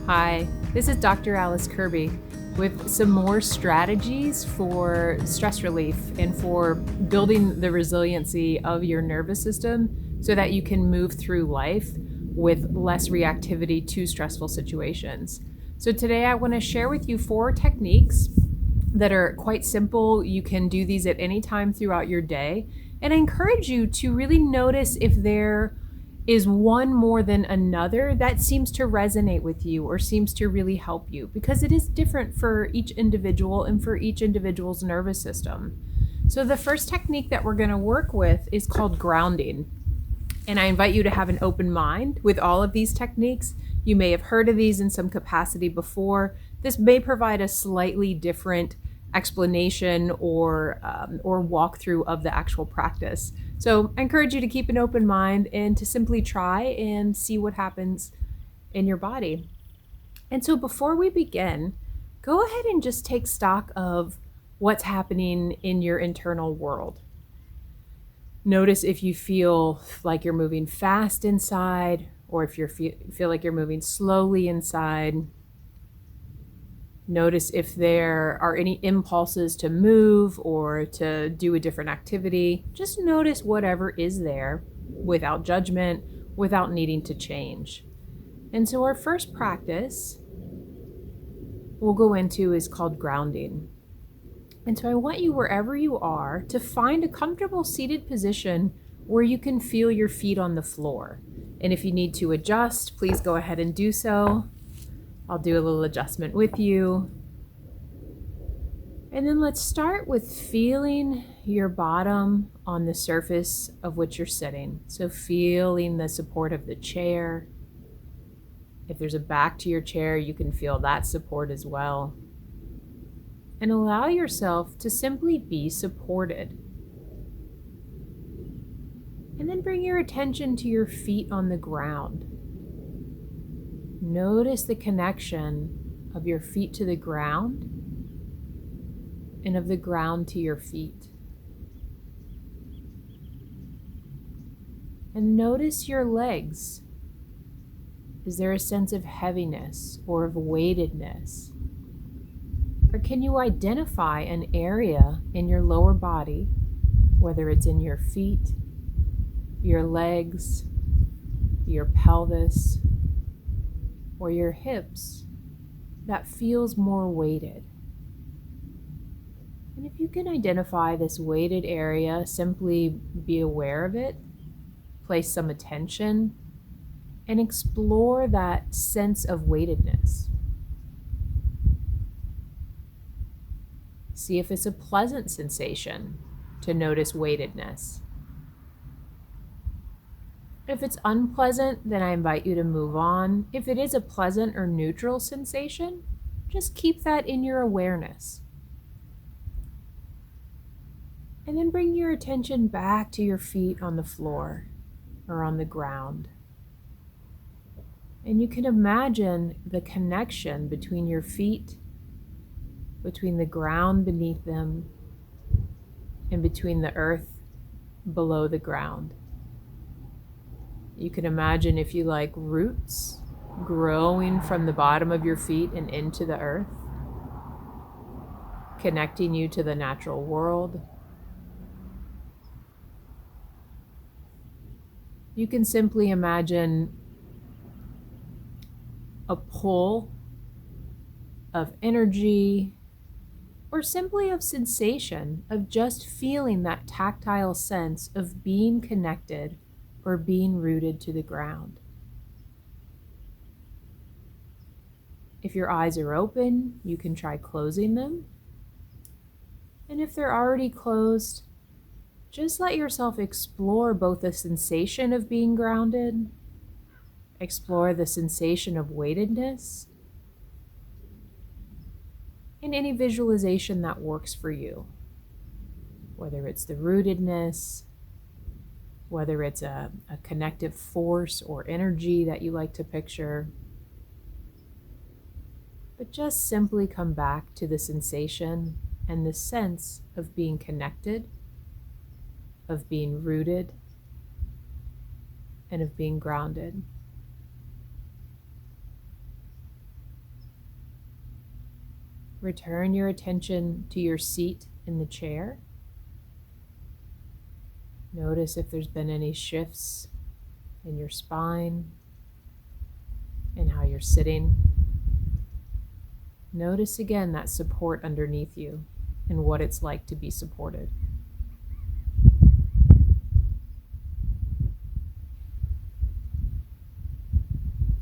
Hi, this is Dr. Alice Kirby with some more strategies for stress relief and for building the resiliency of your nervous system so that you can move through life with less reactivity to stressful situations. So, today I want to share with you 4 techniques that are quite simple. You can do these at any time throughout your day. And I encourage you to really notice if there is one more than another that seems to resonate with you or seems to really help you, because it is different for each individual and for each individual's nervous system. So the first technique that we're going to work with is called grounding. And I invite you to have an open mind with all of these techniques. You may have heard of these in some capacity before. This may provide a slightly different explanation or walkthrough of the actual practice. So I encourage you to keep an open mind and to simply try and see what happens in your body. And so before we begin, go ahead and just take stock of what's happening in your internal world. Notice if you feel like you're moving fast inside, or if you feel like you're moving slowly inside. Notice if there are any impulses to move or to do a different activity. Just notice whatever is there without judgment, without needing to change. And so our first practice we'll go into is called grounding. And so I want you, wherever you are, to find a comfortable seated position where you can feel your feet on the floor. And if you need to adjust, please go ahead and do so. I'll do a little adjustment with you. And then let's start with feeling your bottom on the surface of which you're sitting. So feeling the support of the chair. If there's a back to your chair, you can feel that support as well. And allow yourself to simply be supported. And then bring your attention to your feet on the ground. Notice the connection of your feet to the ground and of the ground to your feet. And notice your legs. Is there a sense of heaviness or of weightedness? Or can you identify an area in your lower body, whether it's in your feet, your legs, your pelvis, or your hips, that feels more weighted? And if you can identify this weighted area, simply be aware of it, place some attention, and explore that sense of weightedness. See if it's a pleasant sensation to notice weightedness. If it's unpleasant, then I invite you to move on. If it is a pleasant or neutral sensation, just keep that in your awareness. And then bring your attention back to your feet on the floor or on the ground. And you can imagine the connection between your feet, between the ground beneath them, and between the earth below the ground. You can imagine, if you like, roots growing from the bottom of your feet and into the earth, connecting you to the natural world. You can simply imagine a pull of energy or simply of sensation, of just feeling that tactile sense of being connected or being rooted to the ground. If your eyes are open, you can try closing them. And if they're already closed, just let yourself explore both the sensation of being grounded, explore the sensation of weightedness, and any visualization that works for you, whether it's the rootedness, whether it's a connective force or energy that you like to picture. But just simply come back to the sensation and the sense of being connected, of being rooted, and of being grounded. Return your attention to your seat in the chair. Notice if there's been any shifts in your spine and how you're sitting. Notice again that support underneath you and what it's like to be supported.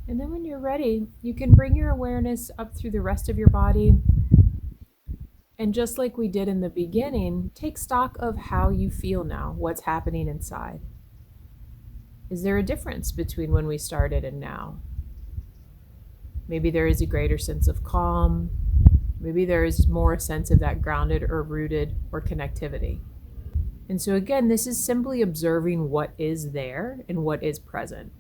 And then when you're ready, you can bring your awareness up through the rest of your body. And just like we did in the beginning, take stock of how you feel now, what's happening inside. Is there a difference between when we started and now? Maybe there is a greater sense of calm. Maybe there is more a sense of that grounded or rooted or connectivity. And so again, this is simply observing what is there and what is present.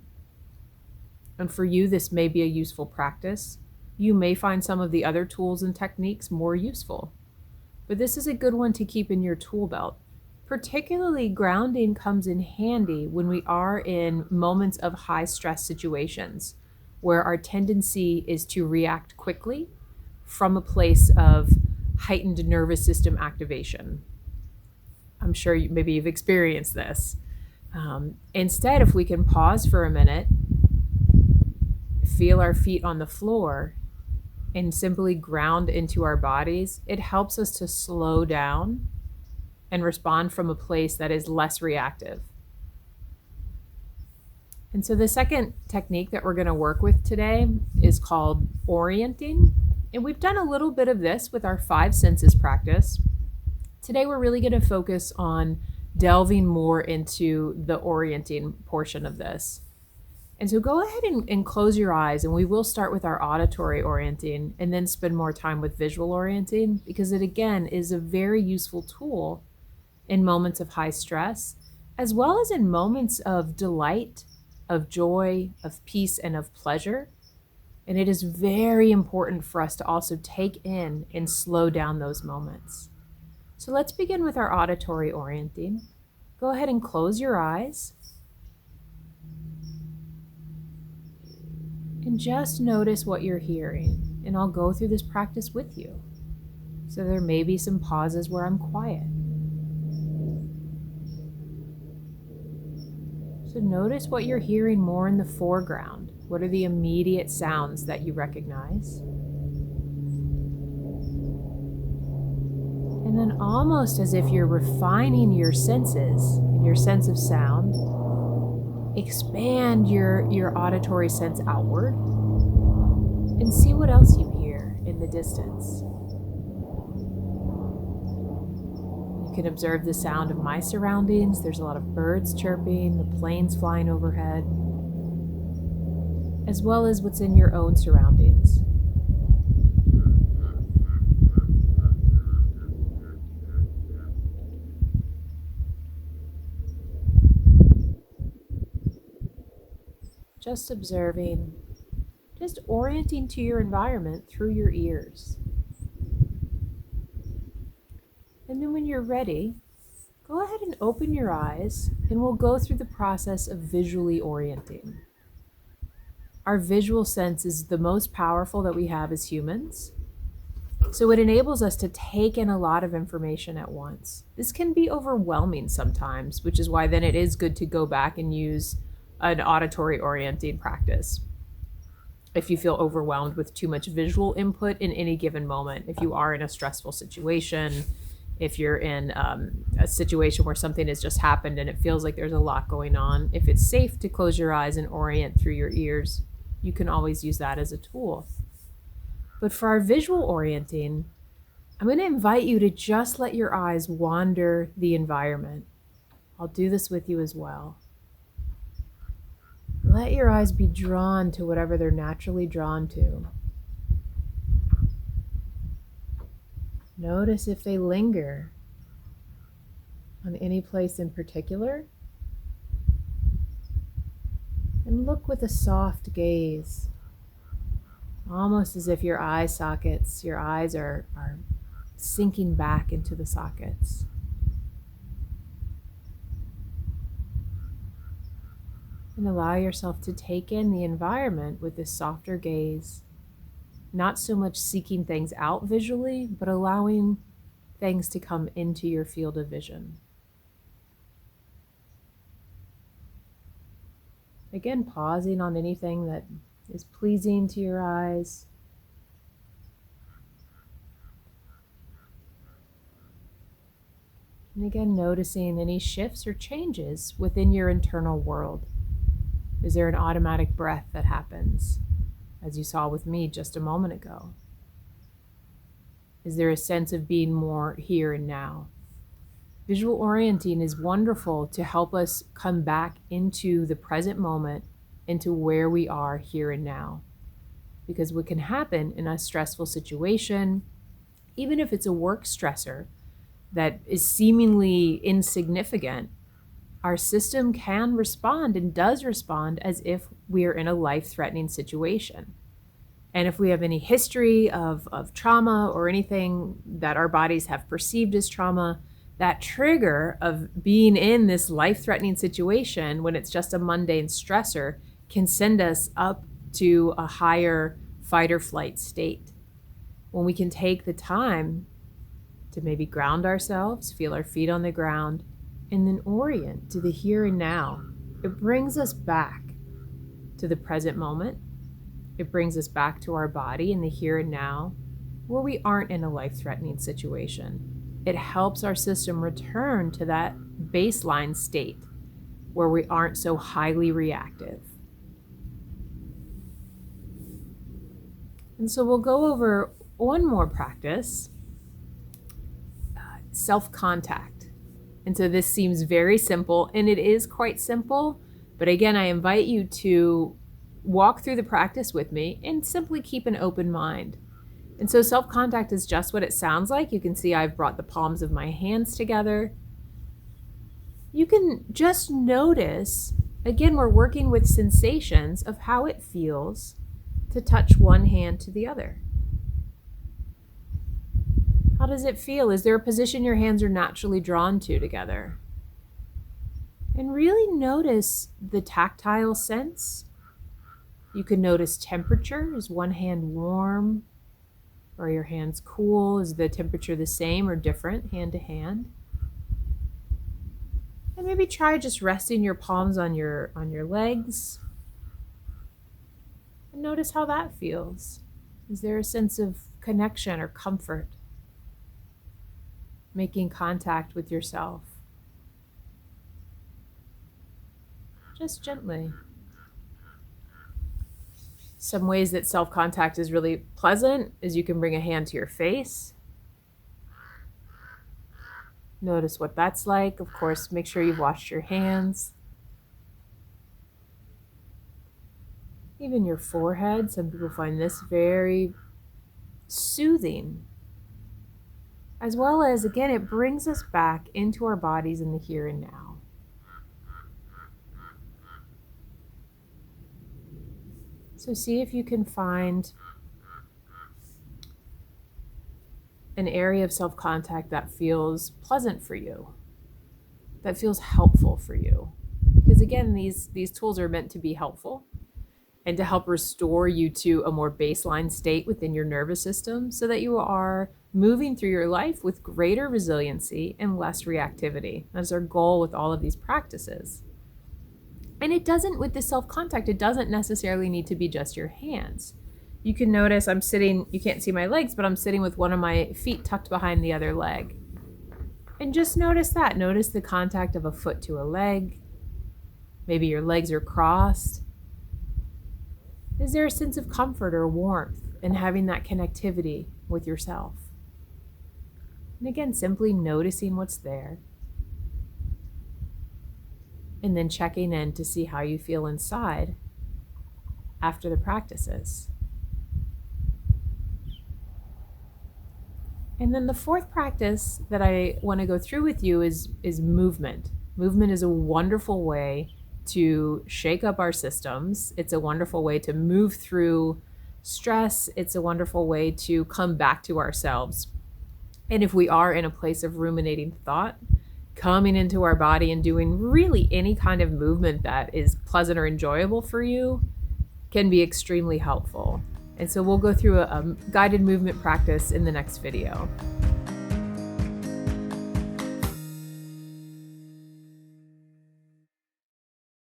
And for you, this may be a useful practice. You may find some of the other tools and techniques more useful. But this is a good one to keep in your tool belt. Particularly, grounding comes in handy when we are in moments of high stress situations where our tendency is to react quickly from a place of heightened nervous system activation. I'm sure maybe you've experienced this. Instead, if we can pause for a minute, feel our feet on the floor, and simply ground into our bodies, it helps us to slow down and respond from a place that is less reactive. And so the second technique that we're going to work with today is called orienting. And we've done a little bit of this with our 5 senses practice. Today we're really going to focus on delving more into the orienting portion of this. And so go ahead and close your eyes, and we will start with our auditory orienting and then spend more time with visual orienting, because it again is a very useful tool in moments of high stress, as well as in moments of delight, of joy, of peace, and of pleasure. And it is very important for us to also take in and slow down those moments. So let's begin with our auditory orienting. Go ahead and close your eyes. And just notice what you're hearing. And I'll go through this practice with you. So there may be some pauses where I'm quiet. So notice what you're hearing more in the foreground. What are the immediate sounds that you recognize? And then almost as if you're refining your senses and your sense of sound, expand your auditory sense outward and see what else you hear in the distance. You can observe the sound of my surroundings. There's a lot of birds chirping, the planes flying overhead, as well as what's in your own surroundings. Just observing, just orienting to your environment through your ears. And then when you're ready, go ahead and open your eyes, and we'll go through the process of visually orienting. Our visual sense is the most powerful that we have as humans. So it enables us to take in a lot of information at once. This can be overwhelming sometimes, which is why then it is good to go back and use an auditory orienting practice. If you feel overwhelmed with too much visual input in any given moment, if you are in a stressful situation, if you're in a situation where something has just happened and it feels like there's a lot going on, if it's safe to close your eyes and orient through your ears, you can always use that as a tool. But for our visual orienting, I'm going to invite you to just let your eyes wander the environment. I'll do this with you as well. Let your eyes be drawn to whatever they're naturally drawn to. Notice if they linger on any place in particular. And look with a soft gaze, almost as if your eye sockets, your eyes are sinking back into the sockets. And allow yourself to take in the environment with this softer gaze not so much seeking things out visually, but allowing things to come into your field of vision. Again, pausing on anything that is pleasing to your eyes. And again, noticing any shifts or changes within your internal world. Is there an automatic breath that happens, as you saw with me just a moment ago? Is there a sense of being more here and now? Visual orienting is wonderful to help us come back into the present moment, into where we are here and now. Because what can happen in a stressful situation, even if it's a work stressor that is seemingly insignificant, our system can respond and does respond as if we are in a life-threatening situation. And if we have any history of trauma or anything that our bodies have perceived as trauma, that trigger of being in this life-threatening situation when it's just a mundane stressor can send us up to a higher fight or flight state. When we can take the time to maybe ground ourselves, feel our feet on the ground, and then orient to the here and now, it brings us back to the present moment. It brings us back to our body in the here and now, where we aren't in a life-threatening situation. It helps our system return to that baseline state where we aren't so highly reactive. And so we'll go over one more practice, self-contact. And so this seems very simple, and it is quite simple, but again, I invite you to walk through the practice with me and simply keep an open mind. And so self-contact is just what it sounds like. You can see I've brought the palms of my hands together. You can just notice, again, we're working with sensations of how it feels to touch one hand to the other. How does it feel? Is there a position your hands are naturally drawn to together? And really notice the tactile sense. You can notice temperature. Is one hand warm? Or are your hands cool? Is the temperature the same or different hand to hand? And maybe try just resting your palms on your legs. And notice how that feels. Is there a sense of connection or comfort? Making contact with yourself. Just gently. Some ways that self-contact is really pleasant is you can bring a hand to your face. Notice what that's like. Of course, make sure you've washed your hands. Even your forehead. Some people find this very soothing. As well as, again, it brings us back into our bodies in the here and now. So see if you can find an area of self-contact that feels pleasant for you, that feels helpful for you. Because again, these tools are meant to be helpful and to help restore you to a more baseline state within your nervous system so that you are moving through your life with greater resiliency and less reactivity. That's our goal with all of these practices. And it doesn't, with the self-contact, it doesn't necessarily need to be just your hands. You can notice I'm sitting, you can't see my legs, but I'm sitting with one of my feet tucked behind the other leg. And just notice that. Notice the contact of a foot to a leg. Maybe your legs are crossed. Is there a sense of comfort or warmth in having that connectivity with yourself? And again, simply noticing what's there. And then checking in to see how you feel inside after the practices. And then the fourth practice that I want to go through with you is movement. Movement is a wonderful way to shake up our systems. It's a wonderful way to move through stress. It's a wonderful way to come back to ourselves. And if we are in a place of ruminating thought, coming into our body and doing really any kind of movement that is pleasant or enjoyable for you can be extremely helpful. And so we'll go through a guided movement practice in the next video.